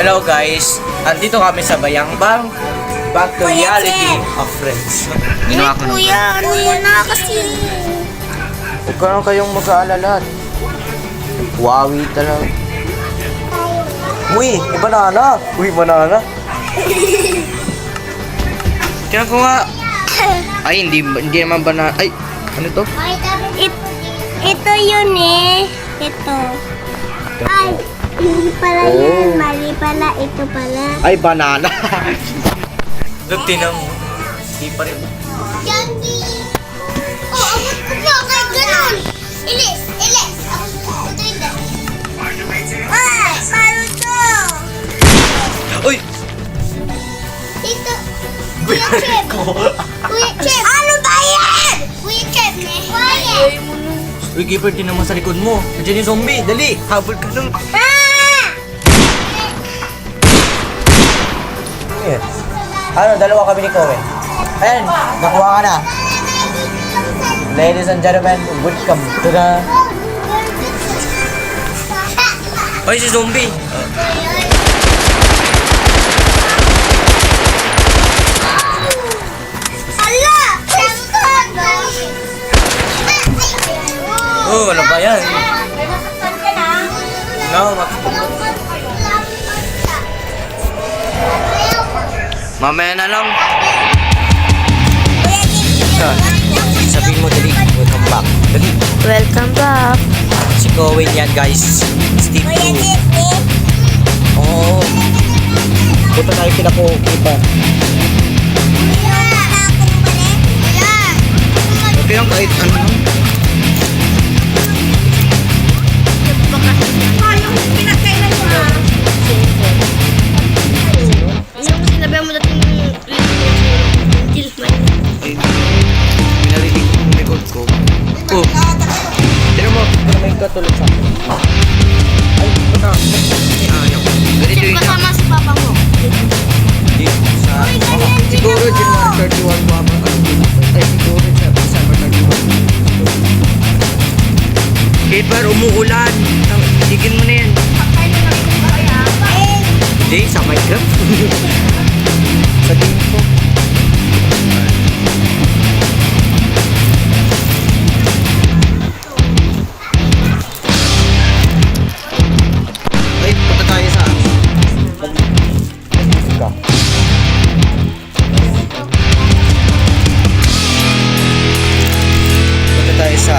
Hello guys, andito kami sa Bayambang. Back to reality of friends. Ginawa ko Kuya, ano mo na kasi? Huwag ka lang kayong mag-aalala. Wawi talaga. Uy, banana. Uy, banana. Kaya ko nga. Ay, hindi naman banana. Ay, ano to? Ito yun eh. Ito. Ay, hindi pala yun. Mali pala. Ito pala. Ay, banana. Look, tinan mo. Hindi pa rin. Candy. Oh, abot ko pa. Kahit ganun. Ilis. Ito hindi. Ay, paano to? Uy! Ito. Kuya Chef. Kuya Chef. Ano ba yan? Kuya Chef. Quiet. Uy, keeper din naman sa likod mo. Nandiyan yung zombie. Dali, habol ka lang. Ah! Yes. Ano, dalawa kami ni Kowe. Ayan, nakuha ka na. Ladies and gentlemen, welcome to the... Ay, si zombie. Hala! Oh, ano ba yan? No, mamaya na lang. Sabihin mo, dali. Welcome back. Dali. Welcome back. Si Kowe yan, guys. Steve 2. Oo. Punta tayo kila po, kita. Okay lang kahit ano. Sinabi mo dating Ay, narinig ko yung record ko. Oh. Tira mo, may katulad sa akin. Ay, bata. Ayaw. Ganito yun. kasama si papa mo. Di, sa... Siguro January 31 mo ako. Ay, siguro sa December 31. Keeper, umuulan. Tigin mo na yan. Hindi, sa Minecraft. Sa tingin ko. Ay, punta tayo sa... Ka. Punta tayo sa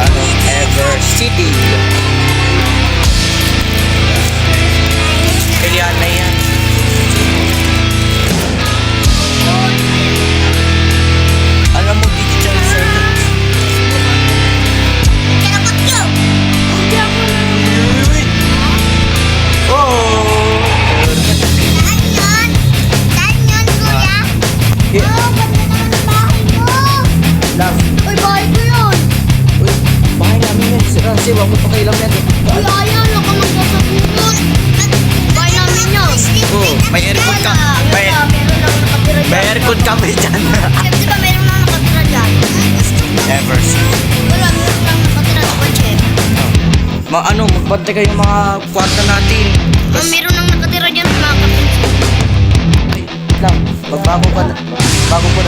Ever City. Kailangan na yan. Alam mo, digital circuit. Oh! Lang. Uy, bahay namin yan. Kasi wag mo pakailam yan. Oh, may aircon ka. May aircon kami dyan. Ever City. Ano, magbantay kayo yung mga kwarta natin. Meron nang nakatira dyan mga kapatid. Ay, lang. Bago ko na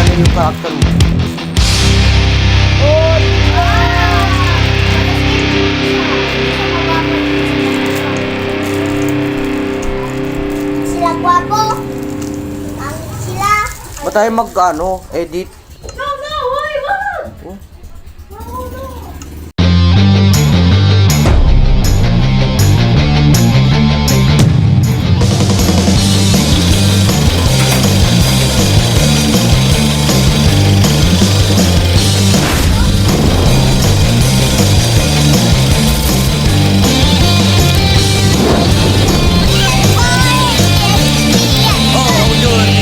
lang yung character mo. Sila gwapo. Ang sila. Ba't tayo edit? Oh, yun.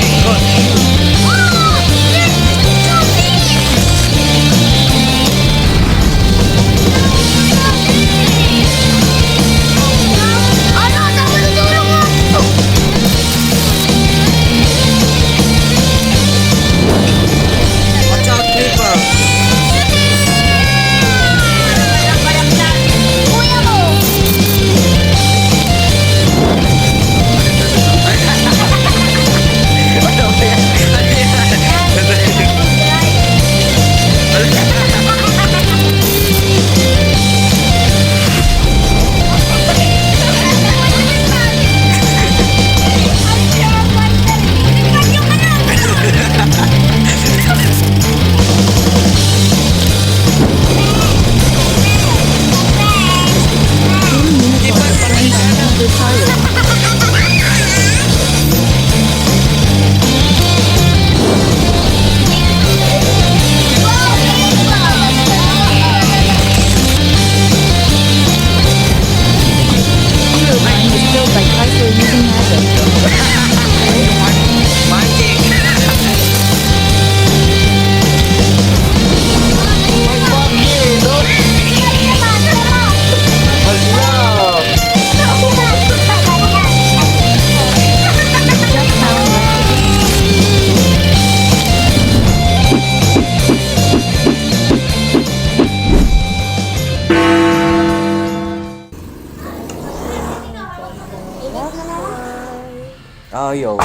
Ayaw.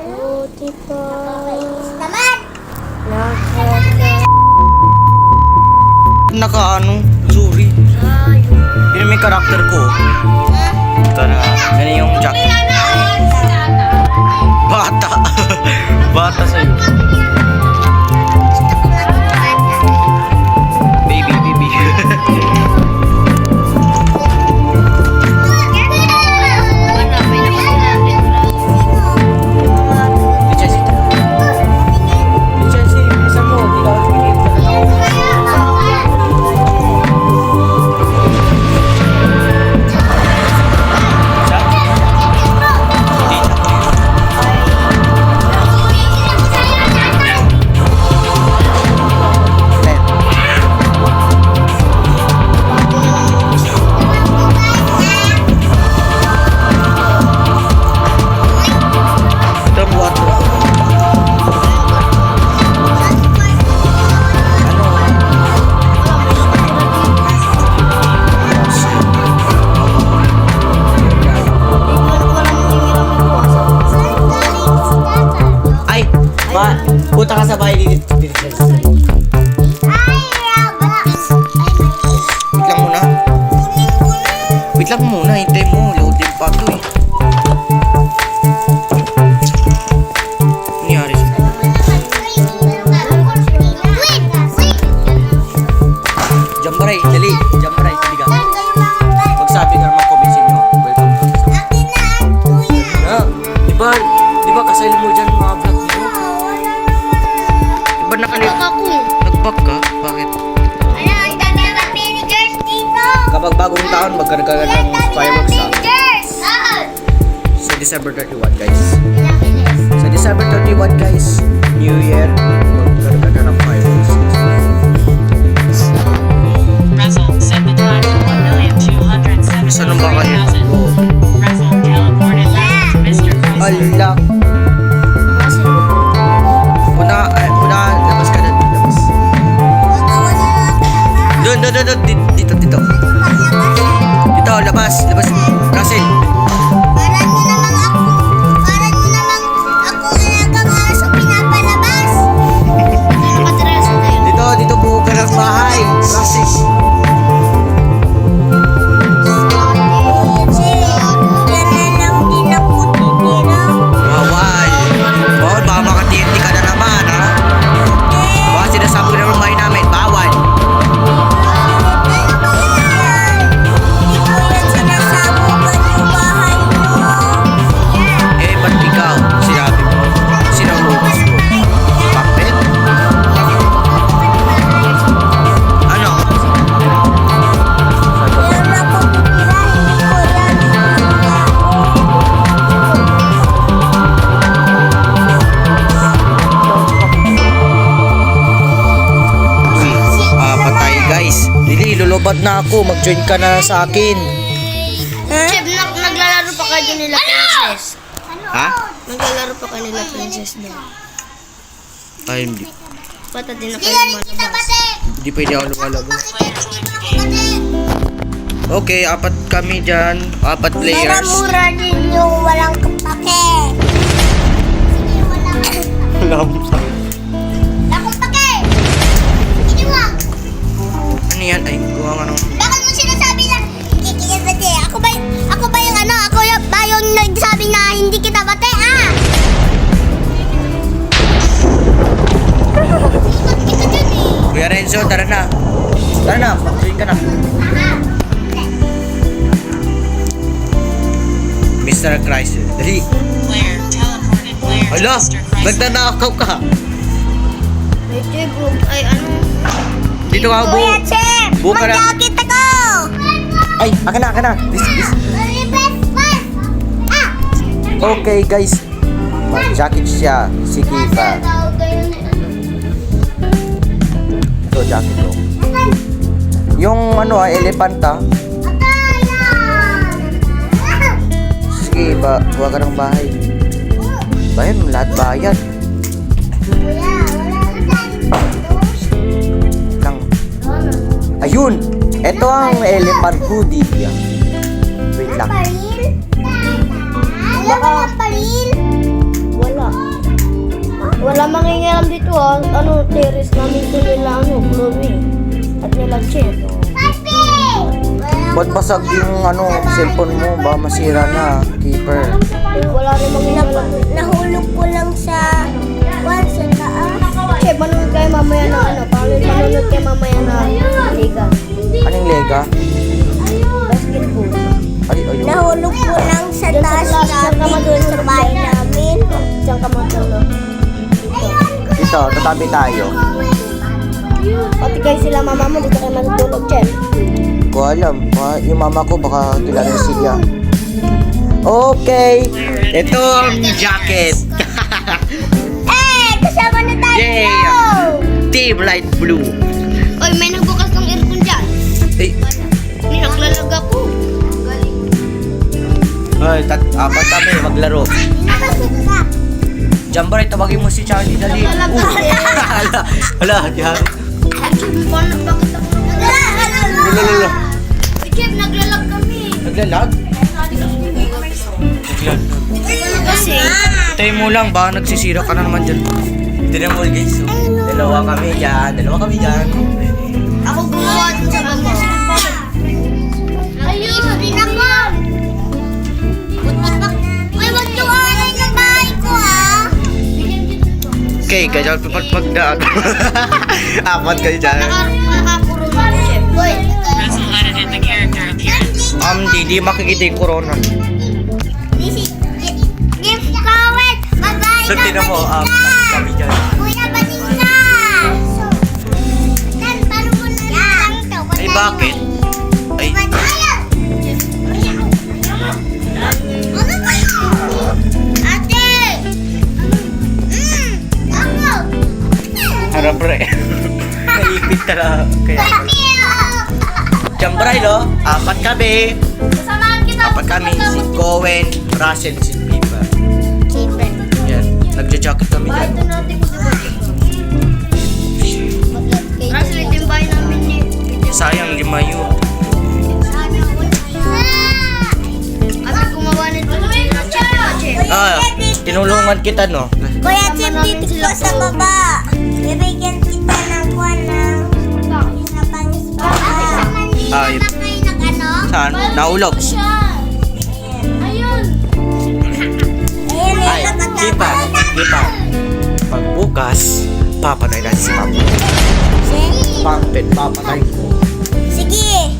Buti pa. Naman! Naka-ano? Sorry. Yun may karakter ko. Ito na. Ganyan yung jacket. Bata. Bata sa'yo. Baby, baby. Punta ka sa bahay dito. Wait lang muna. Wait lang muna. Hintay mo. Loading pa to eh. Nangyari siya. Jambaray. Dali. Jambaray. Liga. Magsabi ka naman comment sa inyo. Welcome to sa Diba kasali mo dyan mga vlog mo? Diba nag-back ka? Bakit? Kapag bagong taon, magkakaroon ng fireworks ha? Sa December 31 guys. Sa December 31 guys, New Year, magkakaroon ng fireworks. Russell set the time for 1,270,000. Saan ang baka yun? Russell teleported back to Mr. Kristen. Alak! Labas ka na. Labas. Doon. Dito. Dito, labas. Russell. Parang mo namang ako alagang aso pinapalabas. Nakatraso na yun. Dito buo ka ng bahay. Russell. Yan na lang din ako titira. Bawal. Baka makatiyenti ka na naman, ha? Baka sinasabi na rumay namin. Bawal. Hindi ko yan sinasabugan yung bahay mo. Eh, ba't ikaw? Sinabi mo. Sinahubos mo. Bakit? Ano? Yan ako titira. Hindi ko yan Patay guys. Dili, lulubad na ako. Mag-join ka na sa akin. Chef, naglalaro pa kayo nila princess. Ha? Naglalaro pa kayo nila princess doon. Ay, hindi. Pata din na kayo lumalabas. Hindi pwede ako lumalabas. Okay, 4 kami dyan. 4 players. mura din yung walang kapake. Sige, walang Lampa. akong pake. Sige mo. Ano yan? Ay, kuha nga ng... Bakit mo sinasabi na hindi kita bate? Ako ba yung ano? Ako ba yung nagsabi na hindi kita bate? Ikot kita dyan eh. Kuya Renzo, tara na. Tara na, mag-join ka na. Mr. Chrysler. Dali. Player teleported player to Hala, Mr. Kristen. nagtanakaw ka. Ay, Chef, ay ano? Dito ka, Bu. Kuya Chef, Buka na. magjakit ako. Ay, akin na. This. Okay, guys. Mag-jacket siya. Sige pa. Ito, jacket ko. Yung ano elephant ah. Sige, buha ka ng bahay. Bayan mo, lahat bayad. Lang. Ayun! Ito ang elephant hoodie. Wait lang. Wala ka ng paril? Wala mangingialam dito ah. Ano, terrace namin ito nila, ano, Chloe. At nila Chef. Ba't basag yung cellphone mo? Ba masira na, keeper. Wala rin mangingialam. Nahulog ko lang sa taas. Chef, manunod kayo mamaya na ano. Manunod kayo mamaya na liga. Anong lega? Basketball. Ay, ayun. Nahulog ko lang sa Doon sa taas class, saan ka namin, doon sa bahay namin. Diyan ka matulog. Dito, tatabi tayo. Pati kayo sila mama mo, dito kayo matutulog, Chef. Ko alam, yung mama ko baka kilala siya. Okay, ito ang jacket. Kasama na tayo! Yeah! Team Light Blue. Oy, may nagbukas ng aircon dyan. Eh, Hindi, naglalag ako. ay, apat kami maglaro. Jambaray, tawagin mo si Charlie, dali. Hala, diyan. Bakit ako Lalo. Chef, naglalag kami. Naglalag? Kasi, Tayo mo lang, baka nagsisira ka na naman dyan. Tignan mo guys, oh. Dalawa kami dyan. ako gumawa dun sa bangko. Ayun! Rin ako! Uy, wag yung aray ng bahay ko, ah! Okay, kaya pagdaan. Apat kayo dyan. Nakapuro na ako, Chef. Boy, Press and let it in the character appearance. Di makikita yung corona. This is gift card! Bye-bye! So, tignan mo, kami dyan. Kuya, bating na! Dan, paano mo na lang ito? Ay, bakit? Ay, Ano ba yun? Ate! Ako! harap re. Naipit talaga. Kaya, Jambaray, lo. Apat kami. Sasamahan kita! Apat kami. Si Cohen, Russell, si Pipa. Yan. Nagja-jacket kami dyan. ito natin ko diba? Russell, ito yung bahay namin ni. Sayang, lima yun. Ah! Kami gumawa nito. Chef! Tinulungan kita, no? Kuya Chef, dito po sa baba. Bibigyan kita ng kuwan ng isa pang spot. Ay, saan? Naulog. Ayun, Ay, Pipa. Pagbukas, papatay natin si Papa. Pampet, papatay ko. Sige.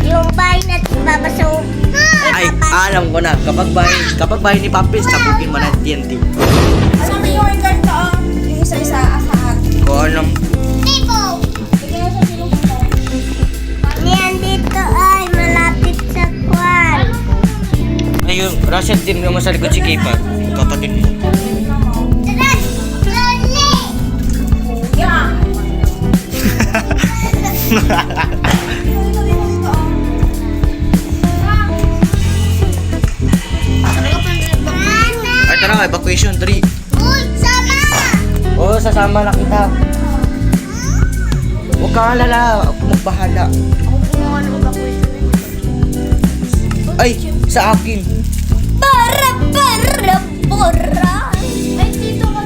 Yung bahay na babasaw. Ay, alam ko na. Kapag bahay ni Pampet, sabugin mo na ang TNT. Sabi nyo yung ganito, yung isa-isa asahan. Ko alam. Tipo. Yan dito ay malapit sa kwan. Ayun, Russell, din mo sa likod si Kipa. Kapatid mo. Ay, tara, evacuation 3. Uy, sama! Oo, sasama na kita. Huwag ka alala, ako magbahala. Ako gumawa ng evacuation. Ay, sa akin. Para! Ay, dito ka.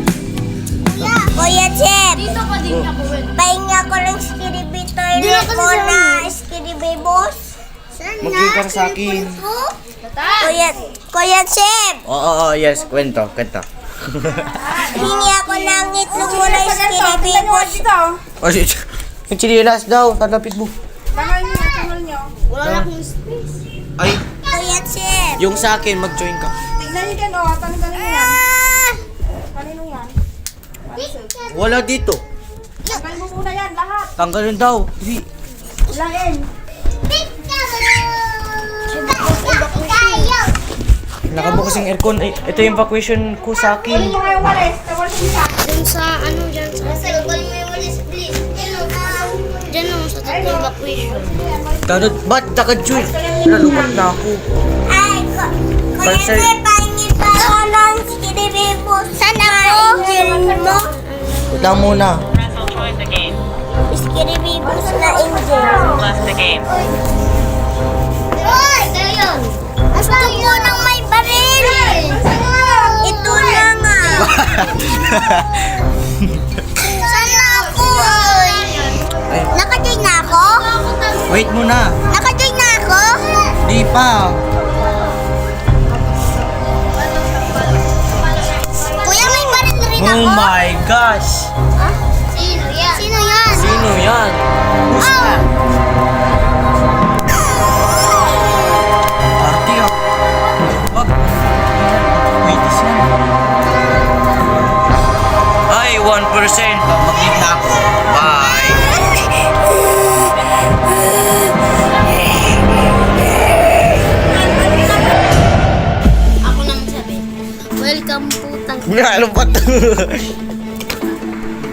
Kuya Chef, Dito ka din ako, Will. pahinga ko ng skiribi Di toilet na kasi ko sa na amin. skiribi boss. Mag-give ka sa akin. Kuya Chef, Oo, yes, kwento. hingi ako ng itlog mo na skiribi boss. Dito, Oh, yung chinilas daw, talapit mo. tangal nyo. Wala na akong space. Ay, Kuya Chef. yung sa akin, mag-join ka. Tignan nyo dyan, oh. Tanong yan. Ah! Kanino yan? Wala dito. Tanggal mo muna yan, lahat. Tanggalin daw. Hindi. Ulain. Nakabukas yung aircon. Ay, ito yung evacuation ko sa Kunin akin. mo nga yung walis. Tawal sa isa. Dun sa, ano dyan sa... Dyan o, sa tatlo evacuation. Ba't naka-join? Nalupat na ako. Ay, Kuya Pansin- Chef, pahingin pa ako ng skiribi boss. Saan ako? Angel mo? Wait lang muna. Russell joined the game. Skiribi boss na angel. Left the game. Hoy! Gusto ko ng may baril! Ito na nga! Saan na ako? Ay, Naka-join na ako? wait muna. Naka-join na ako? Di pa. Kuya, may baril rin ako. Oh my gosh. Sino yan? Sino yan? Sino yan? Who's that? Party ah. Wag. Wait, is yan. Ay, 1%. Mag-leave na ako. Bye. Ako nang sabi. Welcome putang. Ano ba ito?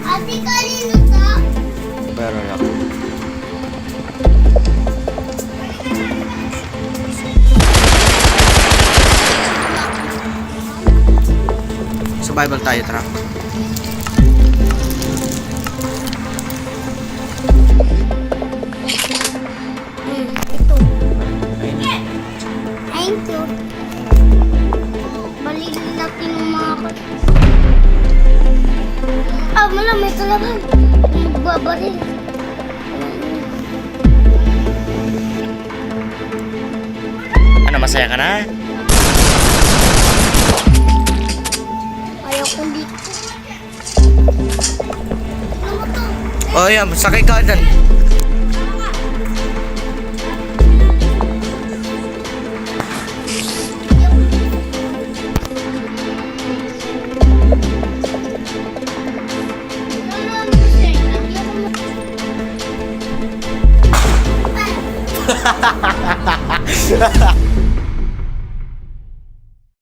Ate, kanino to? Pero ako. Survival tayo, tara. Ito. Thank you. Balilapin mo mga ko. Ah, wala, may kalaban. Babaril. Ano, masaya ka na? Ayaw kong dito. Oh, yan. Sakay ka dyan.